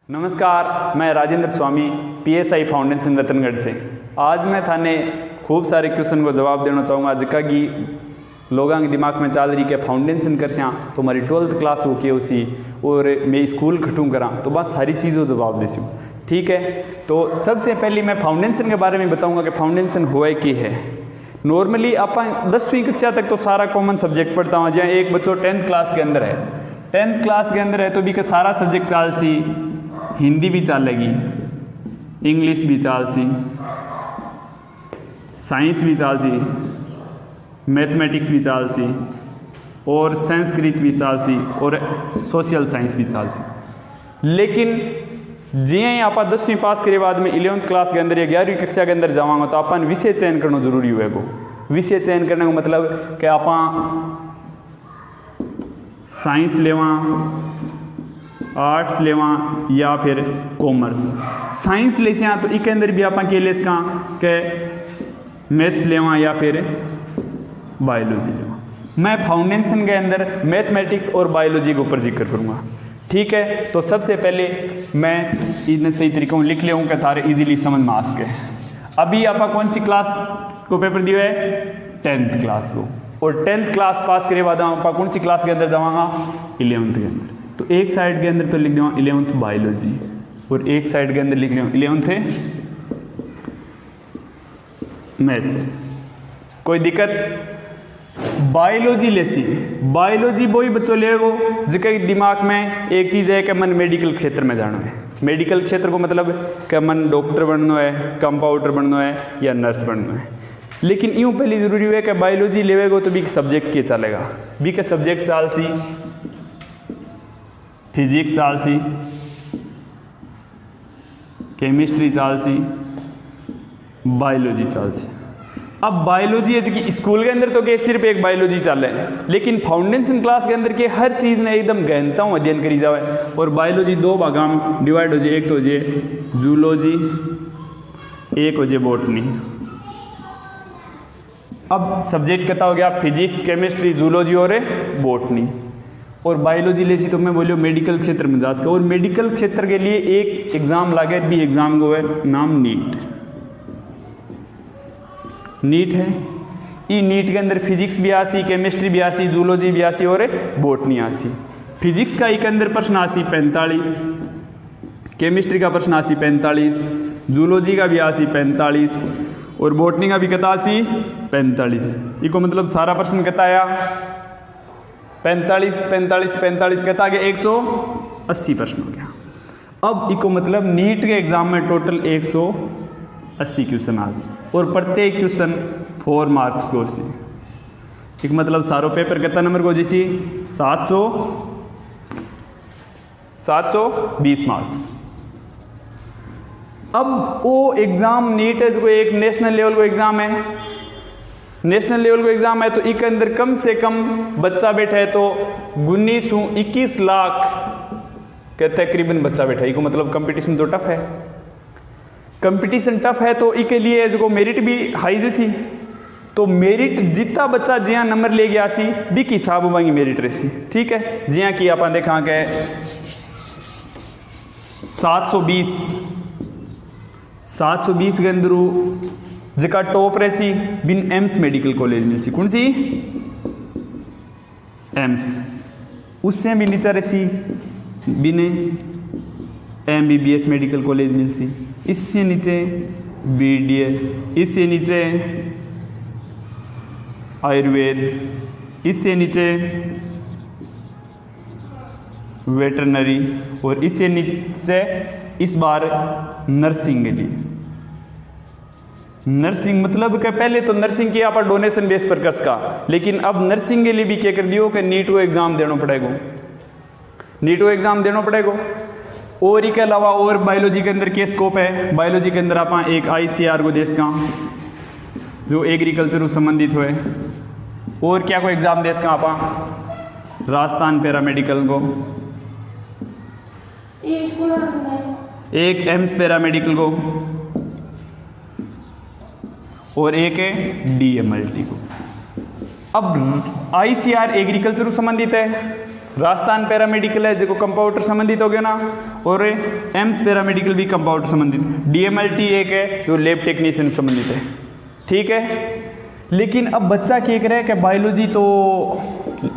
नमस्कार, मैं राजेंद्र स्वामी PSI foundation Ratangarh से। आज मैं थाने खूब सारे क्वेश्चन को जवाब देना चाहूँगा जिका कि लोगों के दिमाग में चल रही कि फाउंडेशन कर सिया तो हमारी 12th क्लास हो के उसी और मैं स्कूल खटूँ करा तो बस हरी चीज़ों जवाब देसूँ। ठीक है, तो सबसे पहले मैं फाउंडेशन के बारे में बताऊँगा कि फाउंडेशन हुआ कि है। नॉर्मली आप 10वीं कक्षा तक तो सारा कॉमन सब्जेक्ट पढ़ता हूँ। जहाँ एक बच्चों 10th क्लास के अंदर है, 10th क्लास के अंदर है तो भी का सारा सब्जेक्ट चाल सी, हिंदी भी चलेगी, इंग्लिश भी चाल सी, साइंस भी चाल सी, मैथमेटिक्स भी चाल सी और संस्कृत भी चाल सी और सोशल साइंस भी चाल सी। लेकिन जिए ही आप 10वीं पास करे बाद में 11th क्लास के अंदर या 11वीं कक्षा के अंदर जावांगा तो अपन विषय चयन करना जरूरी होगा। विषय चयन करने का मतलब कि आप साइंस लेवा, आर्ट्स लेवा या फिर कॉमर्स। साइंस ले से तो इसके अंदर भी आप के ले के मैथ्स लेवा या फिर बायोलॉजी लेवा। मैं फाउंडेशन के अंदर मैथमेटिक्स और बायोलॉजी के ऊपर जिक्र करूँगा। ठीक है, तो सबसे पहले मैं इतने सही तरीकों लिख ले कि तारे इजीली समझ में आ सके। अभी आप कौन सी क्लास को पेपर दिया है? 10th क्लास को। और 10th क्लास पास करे बाद आप कौन सी क्लास के अंदर जावांगा? 11th के अंदर। तो एक साइड के अंदर तो लिख दूँगा 11th बायोलॉजी और एक साइड के अंदर लिख दूँगा 11th है मैथ्स। कोई दिक्कत? बायोलॉजी लेसी, बायोलॉजी वही बच्चों लेगो जिसके दिमाग में एक चीज़ है कि मन मेडिकल क्षेत्र में जाना है। मेडिकल क्षेत्र को मतलब कि मन डॉक्टर बनना है, कंपाउंडर बनना है या नर्स बनना है। लेकिन यूँ पहले ज़रूरी है कि बायोलॉजी लेवेगो तो भी सब्जेक्ट के चलेगा। भी के सब्जेक्ट चाल सी फिजिक्स चाल सी, केमिस्ट्री चाल सी, बायोलॉजी चाल सी। अब बायोलॉजी है कि स्कूल के अंदर तो क्या सिर्फ एक बायोलॉजी चल रहा है, लेकिन फाउंडेशन क्लास के अंदर के हर चीज़ ने एकदम गहनता अध्ययन करी जाए। और बायोलॉजी दो भागा में डिवाइड हो जाए, एक तो हो जाए जूलॉजी, एक हो जाए बॉटनी। अब सब्जेक्ट कहता हो गया फिजिक्स, केमिस्ट्री, जूलॉजी और बॉटनी। और बायोलॉजी लेसी तो मैं बोलियो मेडिकल क्षेत्र में जा सका। और मेडिकल क्षेत्र के लिए एक एग्ज़ाम लागे भी एग्ज़ाम को है नाम नीट। नीट है, ई नीट के अंदर फिजिक्स भी आसी, केमिस्ट्री भी आसी, जूलॉजी भी आसी और बॉटनी आसी। फिजिक्स का एक अंदर प्रश्न आसी 45, केमिस्ट्री का प्रश्न आसी 45, जूलॉजी का भी आसी 45 और बॉटनी का भी कता आसी 45। इको मतलब सारा प्रश्न कता आया 45 45 45 कहता कि 180 प्रश्न हो गया। अब इको मतलब नीट के एग्जाम में टोटल 180 क्वेश्चन आज और प्रत्येक क्वेश्चन 4 मार्क्स को सी। एक मतलब सारो पेपर कितना नंबर को जिसी 720 मार्क्स। अब वो एग्ज़ाम नीट है जो एक नेशनल लेवल को एग्ज़ाम है। नेशनल लेवल को एग्ज़ाम है तो इसके अंदर कम से कम बच्चा बैठा है तो 19-21 लाख के तकरीबन बच्चा बैठा है। इसको मतलब कंपटीशन तो टफ है। कंपटीशन टफ है तो इसके लिए जो मेरिट भी हाई जैसी। तो मेरिट जितना बच्चा जिया नंबर ले गया सी भी की हिसाब होगी मेरिट रेसी। ठीक है, जिया कि आप देखा के 720 के अंदर जिका टॉप रेसी बिन एम्स मेडिकल कॉलेज मिल सी। कौन सी? एम्स। उससे भी नीचा रेसी बिन MBBS मेडिकल कॉलेज मिल सी। इससे नीचे BDS, इससे नीचे आयुर्वेद, इससे नीचे वेटरनरी और इससे नीचे इस बार नर्सिंग के लिए। नर्सिंग मतलब कि पहले तो नर्सिंग की आप डोनेशन बेस पर कर सका, लेकिन अब नर्सिंग के लिए भी क्या कर दियो कि नीट को एग्ज़ाम देना पड़ेगा। नीट को एग्ज़ाम देना पड़ेगा। और इसके अलावा और बायोलॉजी के अंदर के स्कोप है। बायोलॉजी के अंदर आप एक ICR को देश का जो एग्रीकल्चर संबंधित हुए। और क्या को एग्ज़ाम देश का आप राजस्थान पैरामेडिकल को, एक एम्स पैरामेडिकल को और एक है DMLT को। अब ICR एग्रीकल्चर संबंधित है राजस्थान पैरामेडिकल है जो कंपाउंडर संबंधित हो गया ना, और एम्स पैरामेडिकल भी कंपाउंडर संबंधित। DMLT एक है जो लैब टेक्नीशियन संबंधित है, ठीक है। लेकिन अब बच्चा क्या करे कि बायोलॉजी तो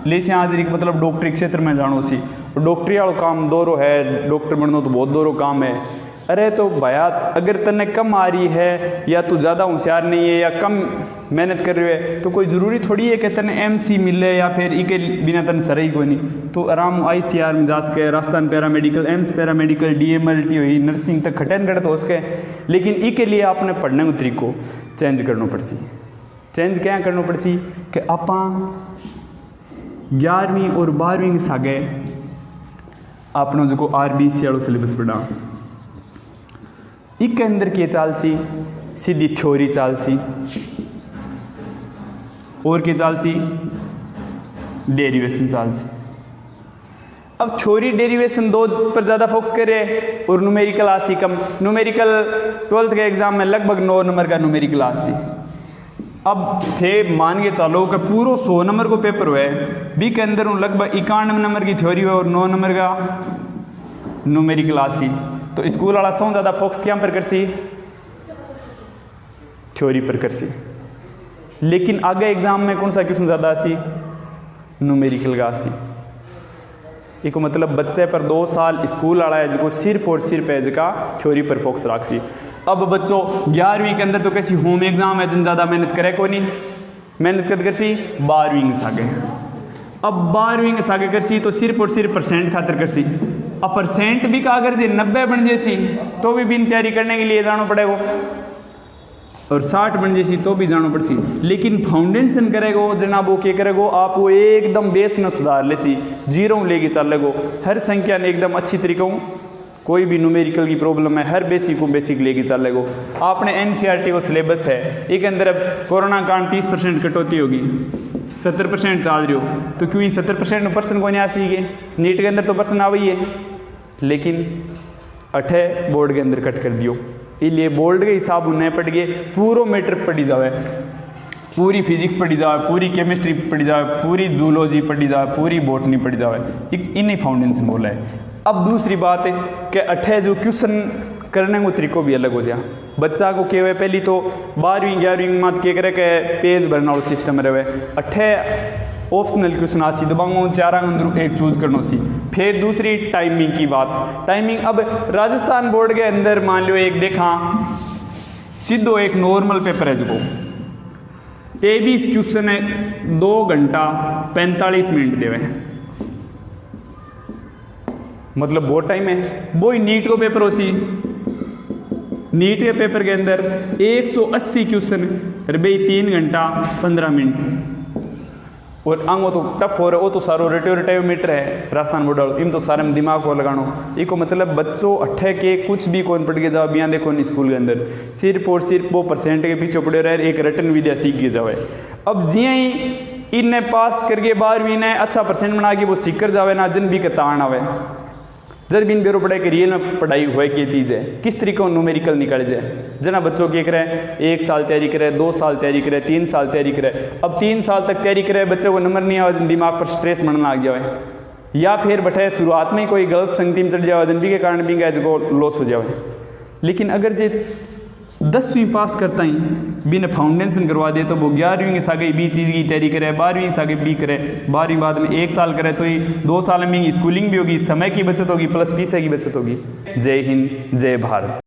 ले से आज मतलब डॉक्टरी क्षेत्र में जानो सी, डॉक्टरी वालों काम दोरो है, डॉक्टर बनना तो बहुत दोरो काम है। अरे तो भैया अगर तन्ने कम आ रही है या तू ज़्यादा होशियार नहीं है या कम मेहनत कर रहे है तो कोई ज़रूरी थोड़ी है कि तन्ने MC मिले या फिर इके बिना तन सरई कोई नहीं। तो आराम ICR में जा सके, Rajasthan paramedical, AIIMS paramedical, DMLT हुई, नर्सिंग तक खटन खटत हो सके। लेकिन इके लिए आपने पढ़ने का तरीको चेंज करना पड़सी। चेंज क्या करना पड़सी कि आप 11वीं और 12वीं के सागे आपनो जो RBC वालों सिलेबस पढ़ा, इक अंदर के चाल सी सीधी थ्योरी चाल सी और के चाल सी डेरिवेशन चाल सी। अब थ्योरी डेरिवेशन दो पर ज़्यादा फोकस करे और न्यूमेरिकल आसी कम। न्यूमेरिकल 12th के एग्जाम में लगभग 9 नंबर का न्यूमेरिकल आसी। अब थे मान के चलो कि पूरा 100 नंबर को पेपर हुए, बी के अंदर लगभग 91 नंबर की थ्योरी हुए और 9 नंबर का न्यूमेरिकल आसी। तो स्कूल वाला सौ ज़्यादा फोकस क्या पर करसी, थ्योरी पर करसी। लेकिन आगे एग्जाम में कौन सा क्वेश्चन ज़्यादा आसी, न्यूमेरिकल का आसी। एक मतलब बच्चे पर 2 साल स्कूल वाला है जो सिर्फ और सिर्फ है जगह थ्योरी पर फोकस रखसी। अब बच्चों 11वीं के अंदर तो कैसी होम एग्जाम है, जन ज़्यादा मेहनत करे को नहीं, मेहनत कर करसी 12वीं के सागे। अब 12वीं के सागे करसी तो सिर्फ और सिर्फ परसेंट खातर करसी। अब परसेंट भी का अगर जे 90 बन जैसी तो भी बिन तैयारी करने के लिए जाना पड़ेगा, और 60 बन जैसी तो भी जाना पड़सी। लेकिन फाउंडेशन करेगो जनाब वो क्या करेगो, आप वो एकदम बेस न सुधार लेसी, जीरो लेके चलेगो, हर संख्या ने एकदम अच्छी तरीके कोई भी न्यूमेरिकल की प्रॉब्लम है हर बेसिक को बेसिक लेके चलेगो। आपने NCERT को सिलेबस है, एक अंदर अब कोरोना कांड 30% कटौती होगी, 70% चल रही हो, तो क्यों 70% पर्सन को नहीं आ सीखे। नीट के अंदर तो पर्सन आ गई है, लेकिन 8 बोर्ड के अंदर कट कर दियो, इसलिए बोर्ड के हिसाब उन्हें पढ़ गए, पूरा मैटर पढ़ी जाए, पूरी फिजिक्स पढ़ी जाए, पूरी केमिस्ट्री पढ़ी जाए, पूरी जूलॉजी पढ़ी जाए, पूरी बॉटनी पढ़ी जाए, इन्हीं फाउंडेशन बोला है। अब दूसरी बात है कि 8 जो क्वेश्चन करने को तरीको भी अलग हो जाए। बच्चा को क्या हुए पहली तो 12वीं 11वीं मत क्या करे कि पेज भरना वाला सिस्टम रहे, 8 ऑप्शनल क्वेश्चन आसी दबाऊँ 4 अंदर एक चूज करना सी। फिर दूसरी टाइमिंग की बात, टाइमिंग अब राजस्थान बोर्ड के अंदर मान लो एक देखा सीधो एक नॉर्मल पेपर है जो 23 क्वेश्चन है, 2 घंटा 45 मिनट देवे, मतलब बहुत टाइम है। वो ही नीट को पेपर हो सी, नीट के पेपर के अंदर 180 क्वेश्चन भाई 3 घंटा 15 मिनट, और आंगो तो टफ हो रहा है, वो तो सारो रेटिव मीटर है राजस्थान बोर्ड वालों, इन तो सारे में दिमाग को लगानो। इको मतलब बच्चों 8 के कुछ भी कौन पढ़ के जाओ बिया देखो नहीं स्कूल के अंदर, सिर्फ और सिर्फ वो परसेंट के पीछे पड़े रहे, एक रटन विद्या सीख के जावे। अब जिया ही इनने पास करके 12वीं ने अच्छा परसेंट बना के वो सीख कर जावे ना, जन भी के तान आवे, जब बिन बेरो पढ़ाई रियल में पढ़ाई हुए क्या चीज़ है, किस तरीके न्यूमेरिकल निकल जाए। जना बच्चों के करें 1 साल तैयारी करे, 2 साल तैयारी करे, 3 साल तैयारी करे। अब 3 साल तक तैयारी करे, बच्चे को नंबर नहीं आवे, दिमाग पर स्ट्रेस बनना लग जाए, या फिर बैठे शुरुआत में कोई गलत संगति में चढ़ जाए, जनबी के कारण भी गए जो लॉस हो जाए। लेकिन अगर जे 10वीं पास करता ही बिना फाउंडेशन करवा दे तो वो 11वीं के सागे बी चीज़ की तैयारी करे, 12वीं के सागे बी करे, 12वीं बाद में 1 साल करे तो ही 2 साल में स्कूलिंग भी होगी, समय की बचत होगी, प्लस फीस की बचत होगी। जय हिंद, जय भारत।